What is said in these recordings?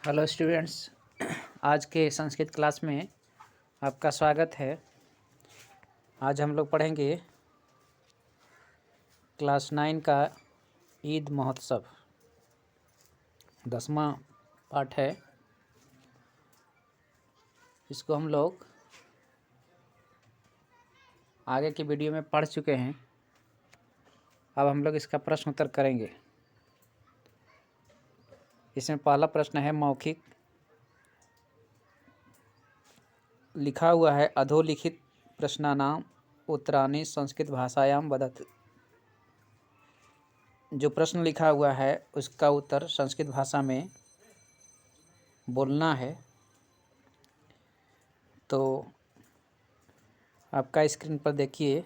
Hello students, आज के Sanskrit class में आपका स्वागत है। आज हम लोग पढ़ेंगे क्लास 9 का ईद महोत्सव 10वां पाठ है। इसको हम लोग आगे की वीडियो में पढ़ चुके हैं। अब हम लोग इसका प्रश्न उत्तर करेंगे। इसमें पहला प्रश्न है मौखिक। लिखा हुआ है अधोलिखित प्रश्नानाम उत्तराणि संस्कृत भाषायां वदतु। जो प्रश्न लिखा हुआ है उसका उत्तर संस्कृत भाषा में बोलना है। तो आपका स्क्रीन पर देखिए,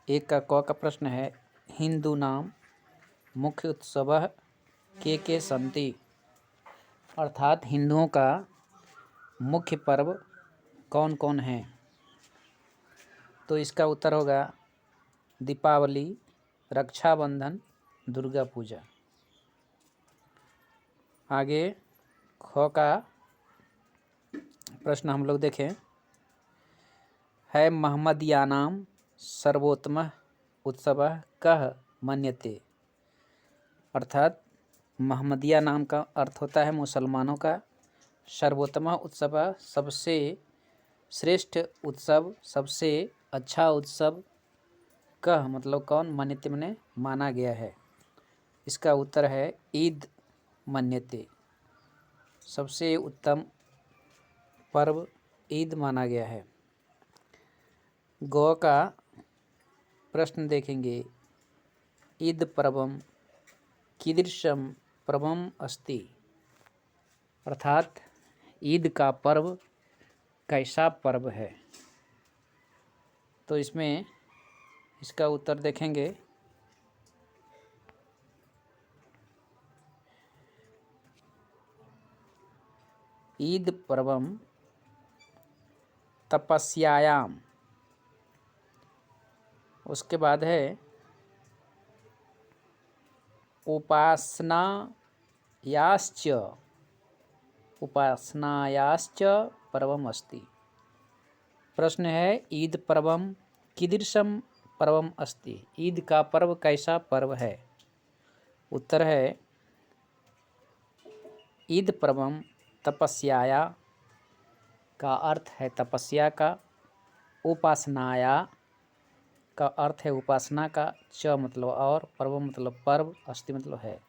एक का क का प्रश्न है, हिंदू नाम मुख्य उत्सव के सन्ति, अर्थात हिंदुओं का मुख्य पर्व कौन कौन है। तो इसका उत्तर होगा दीपावली, रक्षाबंधन, दुर्गा पूजा। आगे ख का प्रश्न हम लोग देखें, है महम्मदियानां सर्वोत्तमः उत्सवः कः मन्यते, अर्थात महम्मदिया नाम का अर्थ होता है मुसलमानों का सर्वोत्तम उत्सव, सबसे श्रेष्ठ उत्सव, सबसे अच्छा उत्सव, कह मतलब कौन, मन्यते मने माना गया है। इसका उत्तर है ईद मन्यते, सबसे उत्तम पर्व ईद माना गया है। गौ का प्रश्न देखेंगे, ईद पर्वम कीदृशम पर्वम अस्ति, अर्थात ईद का पर्व कैसा पर्व है। तो इसमें इसका उत्तर देखेंगे, ईद पर्वम तपस्यायाम, उसके बाद है उपासनायाश्च पर्वम अस्ति। प्रश्न है ईद पर्वम कीदृशम पर्वम अस्ति, ईद का पर्व कैसा पर्व है। उत्तर है ईद पर्वम तपस्याया, का अर्थ है तपस्या का, उपासनाया का अर्थ है उपासना का, च मतलब और, पर्व मतलब पर्व, अस्ति मतलब है।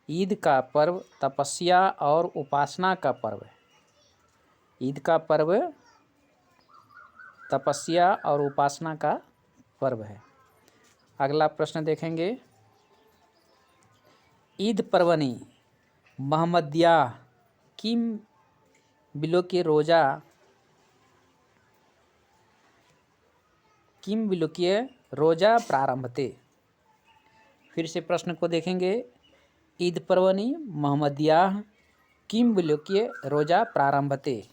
ईद का पर्व तपस्या और उपासना का पर्व है। ईद का पर्व तपस्या और उपासना का पर्व है। अगला प्रश्न देखेंगे, ईद पर्वणि महम्मदिया किम विलोक्य रोजा प्रारंभते। फिर से प्रश्न को देखेंगे, ईद पर्वणि महम्मदिया किम विलोक्य रोजा प्रारंभते।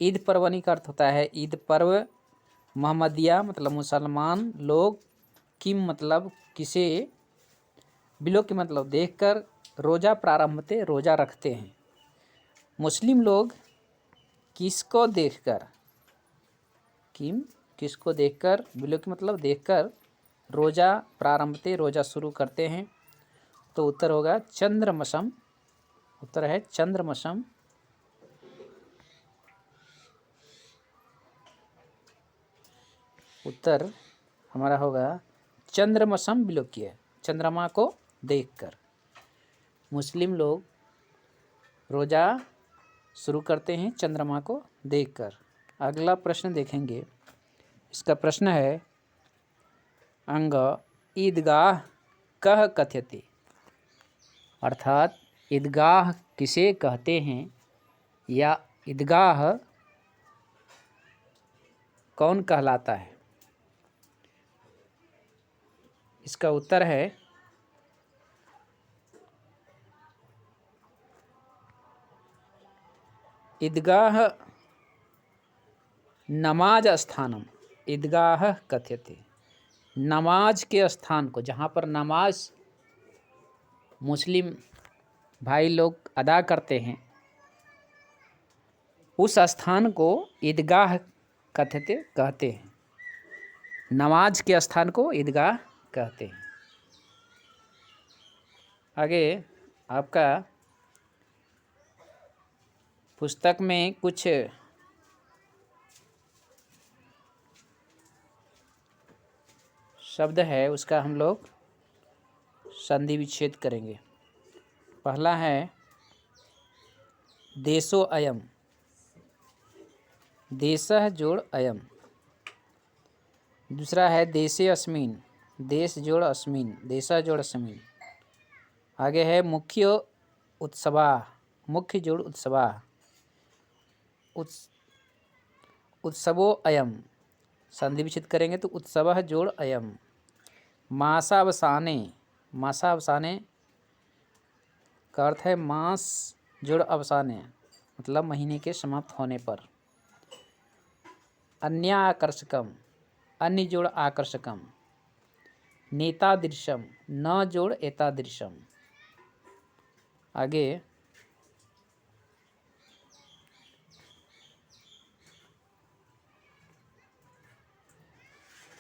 ईद पर्वणि का अर्थ होता है ईद पर्व, महम्मदिया मतलब मुसलमान लोग, किम मतलब किसे, विलोक्य मतलब देखकर, रोजा प्रारंभते रोजा रखते हैं। मुस्लिम लोग किसको देखकर, किम किसको देखकर, विलोक्य मतलब देखकर, रोजा प्रारंभते रोजा शुरू करते हैं। तो उत्तर होगा चंद्रमसम, उत्तर है चंद्रमसम। उत्तर हमारा होगा चंद्रमसम विलोक्य, चंद्रमा को देखकर मुस्लिम लोग रोजा शुरू करते हैं चंद्रमा को देखकर। अगला प्रश्न देखेंगे, इसका प्रश्न है अंग ईदगाह कह कथ्यते, अर्थात ईदगाह किसे कहते हैं या ईदगाह कौन कहलाता है। इसका उत्तर है ईदगाह नमाज स्थानम, ईदगाह कथ्यते, नमाज के स्थान को, जहाँ पर नमाज मुस्लिम भाई लोग अदा करते हैं उस स्थान को ईदगाह कहते हैं। नमाज के स्थान को ईदगाह कहते हैं। आगे आपका पुस्तक में कुछ शब्द है, उसका हम लोग संधि विच्छेद करेंगे। पहला है देशो अयम, देशः जोड़ अयम। दूसरा है देशे अस्मिन, देश जोड़ अस्मिन, देशा जोड़ अस्मिन। आगे है मुख्य उत्सवा, मुख्य जोड़ उत्सवा, उत्सवो अयम। संधि विच्छेद करेंगे तो उत्सवः जोड़ अयम। मासावसाने, मासावसाने का अर्थ है मास जोड़ अवसाने, मतलब महीने के समाप्त होने पर। अन्य आकर्षकम, अन्य जोड़ आकर्षकम। नेतादृशम, न जोड़ एतादृशम। आगे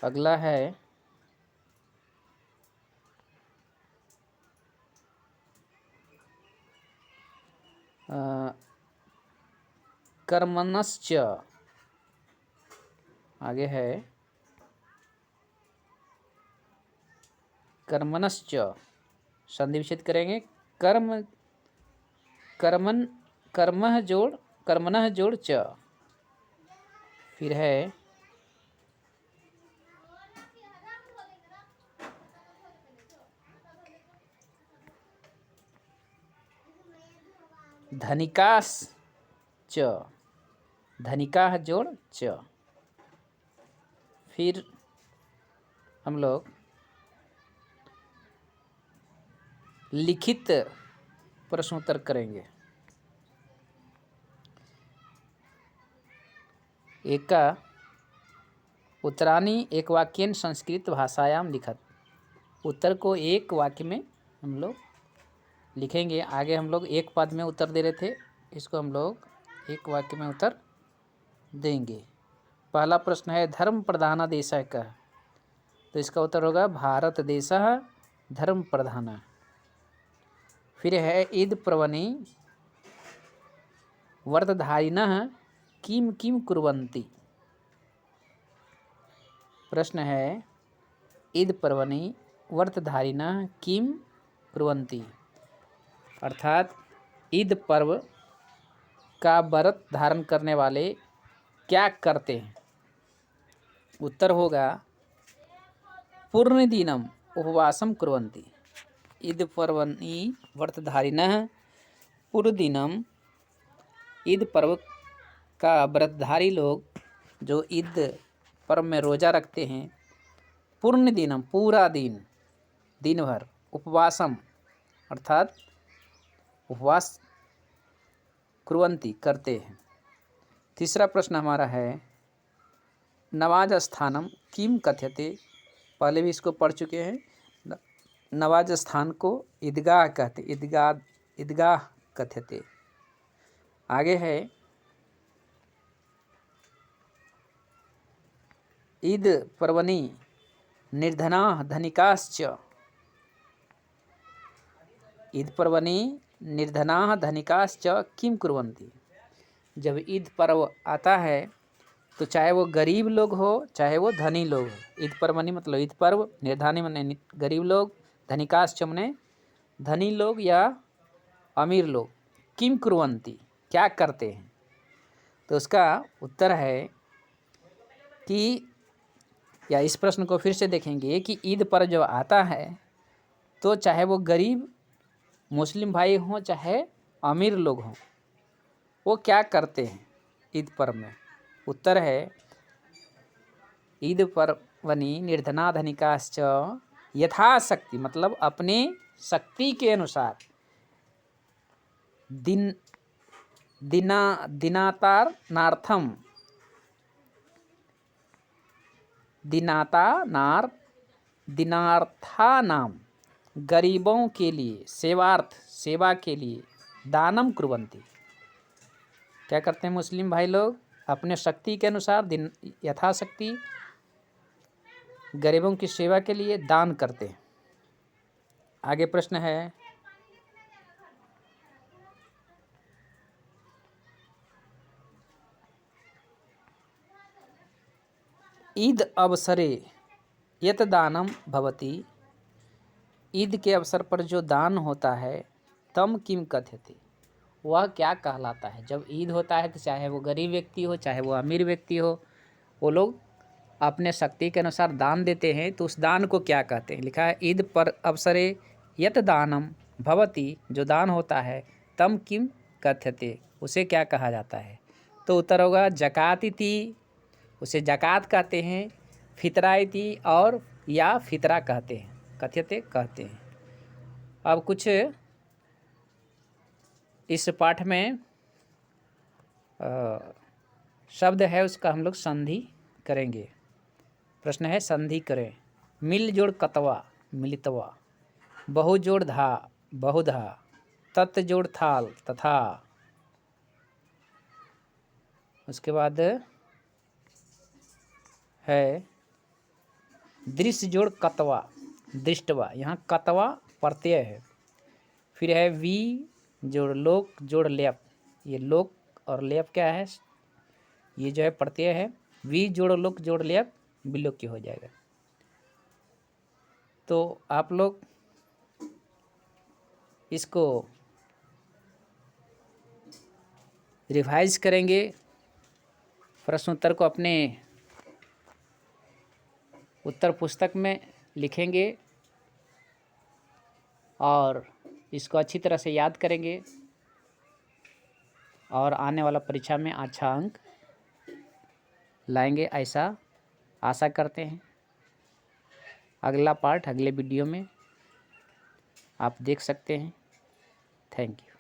अगला है कर्मणश्च। आगे है कर्मणश्च, संधि विच्छेद करेंगे। कर्म, कर्मन, कर्मः जोड़ कर्मणः जोड़ च। फिर है धनिकास च, धनिका जोड़ च। फिर हम लोग लिखित प्रश्नोत्तर करेंगे। एका उत्तराणी एक वाक्येन संस्कृत भाषायाम लिखत। उत्तर को एक वाक्य में हम लोग लिखेंगे। आगे हम लोग एक पद में उत्तर दे रहे थे, इसको हम लोग एक वाक्य में उत्तर देंगे। पहला प्रश्न है धर्म प्रधान देशः कः, तो इसका उत्तर होगा भारत देशः धर्म प्रधान। फिर है ईद पर्वणि व्रतधारिणः किम किम कुर्वन्ति। प्रश्न है ईद पर्वणि व्रतधारिणः किम कुर्वन्ति, अर्थात ईद पर्व का व्रत धारण करने वाले क्या करते हैं। उत्तर होगा पूर्णदिनम उपवासम कुर्वन्ति। ईद पर्वणि व्रतधारिणः पूर्णदिनम, ईद पर्व का व्रतधारी लोग जो ईद पर्व में रोज़ा रखते हैं, पूर्ण दिनम पूरा दिन, दिन भर, उपवासम अर्थात उपवास कुर्वन्ति करते हैं। तीसरा प्रश्न हमारा है नमाज स्थानम किम कथ्यते। पहले भी इसको पढ़ चुके हैं। नमाज स्थान को ईदगाह कहते, ईदगाह, ईदगाह कथ्यते। आगे है ईद पर्वणि निर्धनाः धनिकाश्च। ईद पर्वणि निर्धनाः धनिकाश्च किम कुर्वन्ति। जब ईद पर्व आता है तो चाहे वो गरीब लोग हो चाहे वो धनी लोग हो। ईद पर्वणि मतलब ईद पर्व, निर्धनी मने गरीब लोग, धनिकाश्च मने धनी लोग या अमीर लोग। किम कुर्वन्ति क्या करते हैं, तो उसका उत्तर है कि, या इस प्रश्न को फिर से देखेंगे कि ईद पर्व जब आता है तो चाहे वो गरीब मुस्लिम भाई हों चाहे अमीर लोग हों, वो क्या करते हैं ईद पर्व में। उत्तर है ईद पर्वणि निर्धना धनिकाश्च यथाशक्ति, मतलब अपने शक्ति के अनुसार, दिनातारनार्थम, दिनार्थानाम, गरीबों के लिए, सेवार्थ सेवा के लिए, दानम कुर्वन्ति, क्या करते हैं मुस्लिम भाई लोग? अपने शक्ति के अनुसार दिन यथाशक्ति गरीबों की सेवा के लिए दान करते हैं। आगे प्रश्न है, ईद अवसरे यत दानम भवति। ईद के अवसर पर जो दान होता है, तम किम कथ्यते, वह क्या कहलाता है? जब ईद होता है तो चाहे वो गरीब व्यक्ति हो चाहे वो अमीर व्यक्ति हो, वो लोग अपने शक्ति के अनुसार दान देते हैं, तो उस दान को क्या कहते हैं? लिखा है ईद पर अवसरे यत दानम भवति, जो दान होता है, तम किम कथ्यते, उसे क्या कहा जाता है? तो उत्तर होगा जकात इति, उसे जकात कहते हैं, फितरा इति और या फितरा कहते हैं, कथ्यते कहते हैं। अब कुछ इस पाठ में शब्द है, उसका हम लोग संधि करेंगे। प्रश्न है संधि करें। मिल जोड़ कतवा मिलितवा, बहु जोड़ धा बहुधा, तत् जोड़ थाल तथा। उसके बाद है दृश्य जोड़ कतवा दृष्टवा, यहाँ कतवा प्रत्यय है। फिर है वी जोड़ लोक जोड़ लेप, ये लोक और लेप क्या है? ये जो है प्रत्यय है। वी जोड़ लोक जोड़ लेप विलोक्य हो जाएगा। तो आप लोग इसको रिवाइज करेंगे, प्रश्न उत्तर को अपने उत्तर पुस्तक में लिखेंगे और इसको अच्छी तरह से याद करेंगे और आने वाला परीक्षा में अच्छा अंक लाएंगे, ऐसा आशा करते हैं। अगला पार्ट अगले वीडियो में आप देख सकते हैं। Thank you.